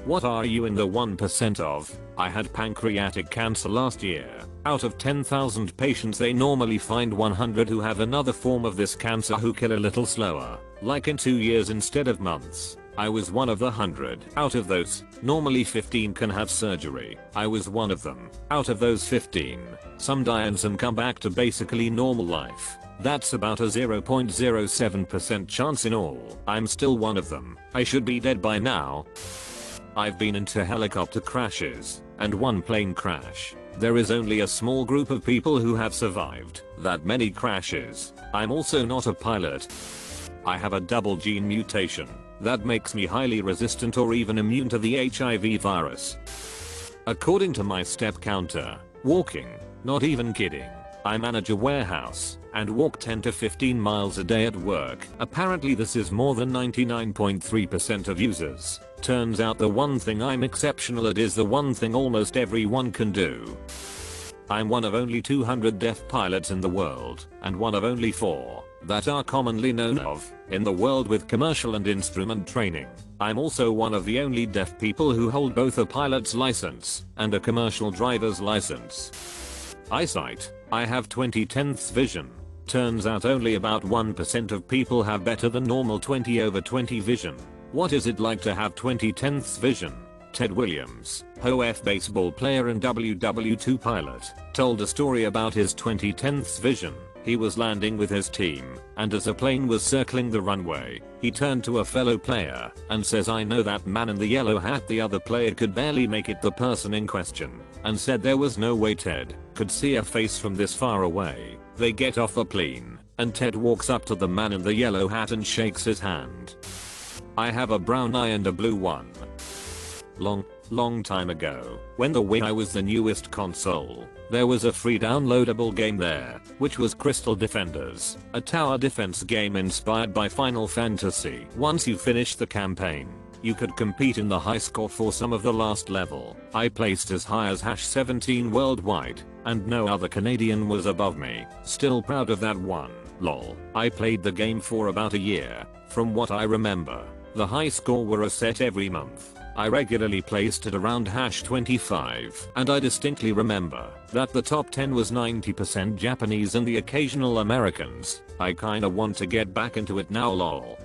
What are you in the 1% of? I had pancreatic cancer last year. Out of 10,000 patients they normally find 100 who have another form of this cancer who kill a little slower, like in 2 years instead of months. I was one of the 100. Out of those, normally 15 can have surgery. I was one of them. Out of those 15, some die and some come back to basically normal life. That's about a 0.07% chance in all. I'm still one of them. I should be dead by now. I've been into helicopter crashes and one plane crash. There is only a small group of people who have survived that many crashes. I'm also not a pilot. I have a double gene mutation that makes me highly resistant or even immune to the HIV virus. According to my step counter, walking, not even kidding, I manage a warehouse and walk 10 to 15 miles a day at work. Apparently this is more than 99.3% of users. Turns out the one thing I'm exceptional at is the one thing almost everyone can do. I'm one of only 200 deaf pilots in the world, and one of only 4 that are commonly known of in the world with commercial and instrument training. I'm also one of the only deaf people who hold both a pilot's license and a commercial driver's license. Eyesight. I have 20/10 vision. Turns out only about 1% of people have better than normal 20/20 vision. What is it like to have 20/10 vision? Ted Williams, OF baseball player and WW2 pilot, told a story about his 20/10 vision. He was landing with his team, and as a plane was circling the runway, he turned to a fellow player and says, "I know that man in the yellow hat." The other player could barely make it the person in question, and said there was no way Ted could see a face from this far away. They get off the plane, and Ted walks up to the man in the yellow hat and shakes his hand. I have a brown eye and a blue one. Long time ago, when the Wii was the newest console, there was a free downloadable game there, which was Crystal Defenders, a tower defense game inspired by Final Fantasy. Once you finished the campaign, you could compete in the high score for some of the last level. I placed as high as #17 worldwide, and no other Canadian was above me. Still proud of that one. Lol. I played the game for about a year. From what I remember, the high score were reset every month. I regularly placed at around #25, and I distinctly remember that the top 10 was 90% Japanese and the occasional Americans. I kinda want to get back into it now lol.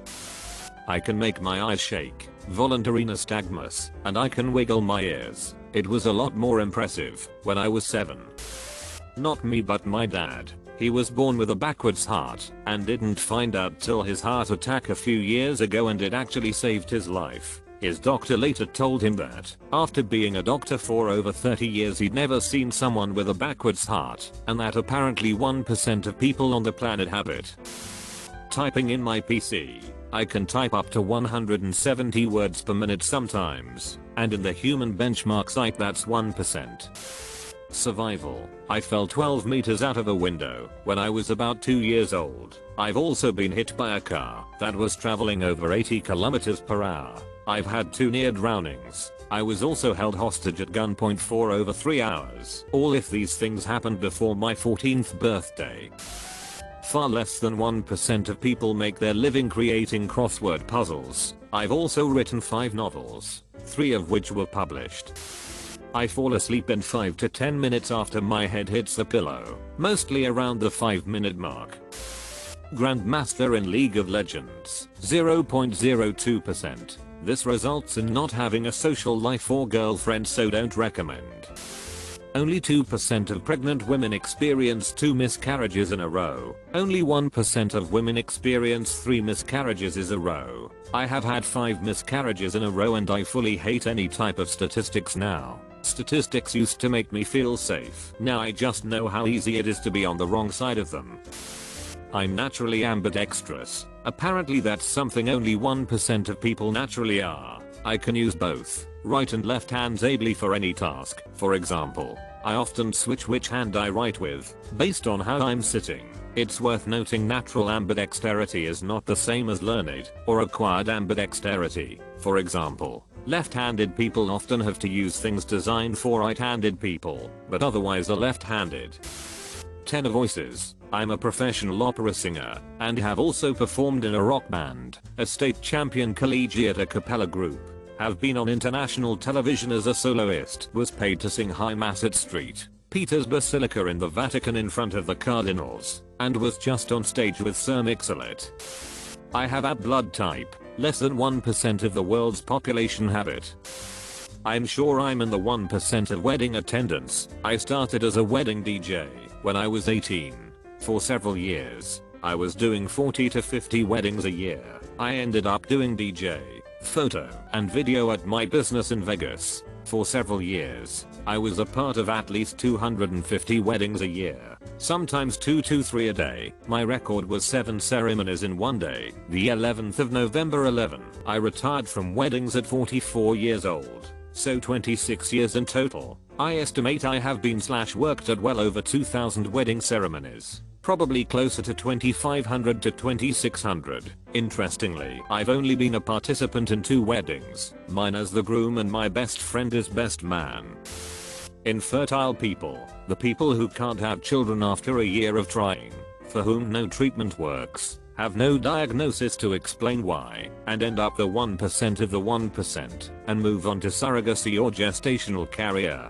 I can make my eyes shake, voluntary nystagmus, and I can wiggle my ears. It was a lot more impressive when I was 7. Not me but my dad. He was born with a backwards heart and didn't find out till his heart attack a few years ago, and it actually saved his life. His doctor later told him that, after being a doctor for over 30 years, he'd never seen someone with a backwards heart, and that apparently 1% of people on the planet have it. Typing in my PC. I can type up to 170 words per minute sometimes, and in the human benchmark site that's 1%. Survival. I fell 12 meters out of a window when I was about 2 years old. I've also been hit by a car that was traveling over 80 kilometers per hour. I've had 2 near drownings. I was also held hostage at gunpoint for over 3 hours. All if these things happened before my 14th birthday. Far less than 1% of people make their living creating crossword puzzles. I've also written 5 novels, 3 of which were published. I fall asleep in 5 to 10 minutes after my head hits the pillow, mostly around the 5-minute mark. Grandmaster in League of Legends, 0.02%. This results in not having a social life or girlfriend, so don't recommend. Only 2% of pregnant women experience 2 miscarriages in a row. Only 1% of women experience 3 miscarriages in a row. I have had 5 miscarriages in a row and I fully hate any type of statistics now. Statistics used to make me feel safe. Now I just know how easy it is to be on the wrong side of them. I'm naturally ambidextrous. Apparently that's something only 1% of people naturally are. I can use both right and left hands ably for any task. For example, I often switch which hand I write with, based on how I'm sitting. It's worth noting natural ambidexterity is not the same as learned or acquired ambidexterity. For example, left-handed people often have to use things designed for right-handed people, but otherwise are left-handed. Tenor voices. I'm a professional opera singer, and have also performed in a rock band, a state champion collegiate a cappella group, Have been on international television as a soloist. Was paid to sing High Mass at St. Peter's Basilica in the Vatican in front of the cardinals. And was just on stage with Sir Mix-a-Lot. I have A blood type. Less than 1% of the world's population have it. I'm sure I'm in the 1% of wedding attendance. I started as a wedding DJ when I was 18. For several years, I was doing 40 to 50 weddings a year. I ended up doing DJ, photo, and video at my business in Vegas. For several years, I was a part of at least 250 weddings a year. Sometimes 2 to 3 a day. My record was 7 ceremonies in one day. The 11th of November 11. I retired from weddings at 44 years old. So 26 years in total. I estimate I have been/worked at well over 2,000 wedding ceremonies. Probably closer to 2,500 to 2,600. Interestingly, I've only been a participant in 2 weddings. Mine as the groom and my best friend as best man. Infertile people. The people who can't have children after a year of trying. For whom no treatment works. Have no diagnosis to explain why, and end up the 1% of the 1%, and move on to surrogacy or gestational carrier.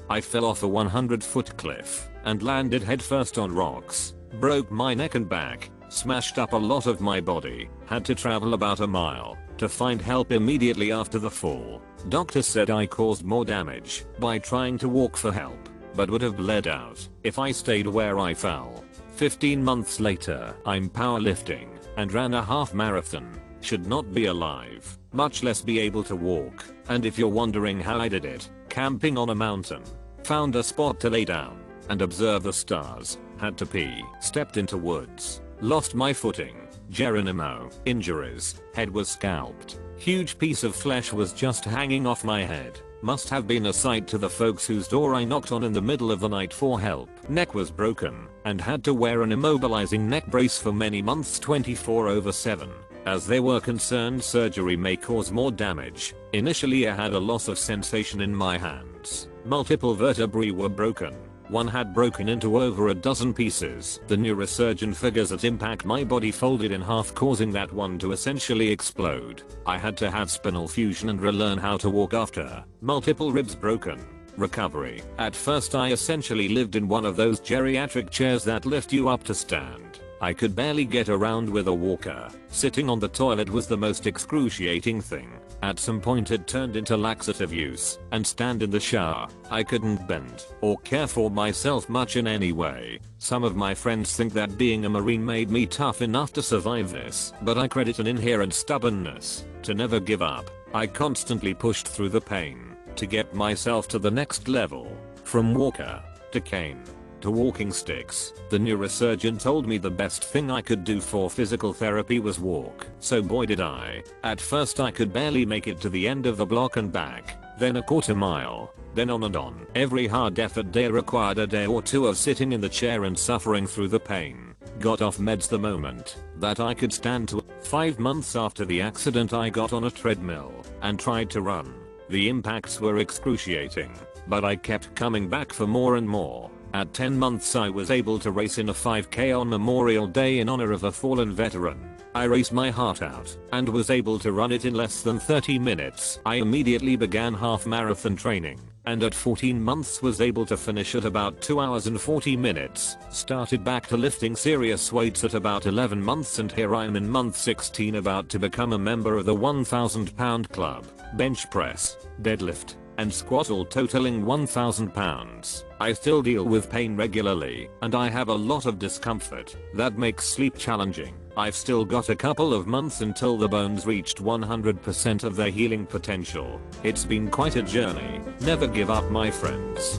I fell off a 100-foot cliff, and landed headfirst on rocks, broke my neck and back, smashed up a lot of my body, had to travel about a mile, to find help immediately after the fall. Doctors said I caused more damage by trying to walk for help, but would have bled out if I stayed where I fell. 15 months later, I'm powerlifting and ran a half marathon. Should not be alive, much less be able to walk. And if you're wondering how I did it, camping on a mountain. Found a spot to lay down and observe the stars. Had to pee. Stepped into woods. Lost my footing. Geronimo. Injuries. Head was scalped. Huge piece of flesh was just hanging off my head. Must have been a sight to the folks whose door I knocked on in the middle of the night for help. Neck was broken and had to wear an immobilizing neck brace for many months 24/7. As they were concerned surgery may cause more damage. Initially I had a loss of sensation in my hands. Multiple vertebrae were broken. One had broken into over a dozen pieces. The neurosurgeon figures that impact my body folded in half, causing that one to essentially explode. I had to have spinal fusion and relearn how to walk after. Multiple ribs broken. Recovery. At first I essentially lived in one of those geriatric chairs that lift you up to stand. I could barely get around with a walker. Sitting on the toilet was the most excruciating thing. At some point it turned into laxative use, and stand in the shower. I couldn't bend or care for myself much in any way. Some of my friends think that being a Marine made me tough enough to survive this, but I credit an inherent stubbornness to never give up. I constantly pushed through the pain to get myself to the next level. From walker to cane to walking sticks. The neurosurgeon told me the best thing I could do for physical therapy was walk. So boy did I. At first I could barely make it to the end of the block and back, then a quarter mile, then on and on. Every hard effort day required a day or two of sitting in the chair and suffering through the pain. Got off meds the moment that I could stand to. 5 months after the accident I got on a treadmill and tried to run. The impacts were excruciating, but I kept coming back for more and more. At 10 months I was able to race in a 5K on Memorial Day in honor of a fallen veteran. I raced my heart out and was able to run it in less than 30 minutes. I immediately began half marathon training and at 14 months was able to finish at about 2 hours and 40 minutes. Started back to lifting serious weights at about 11 months and here I am in month 16 about to become a member of the 1,000 pound club. Bench press, deadlift, and squat all totaling 1,000 pounds. I still deal with pain regularly and I have a lot of discomfort that makes sleep challenging. I've still got a couple of months until the bones reached 100% of their healing potential. It's been quite a journey. Never give up, my friends.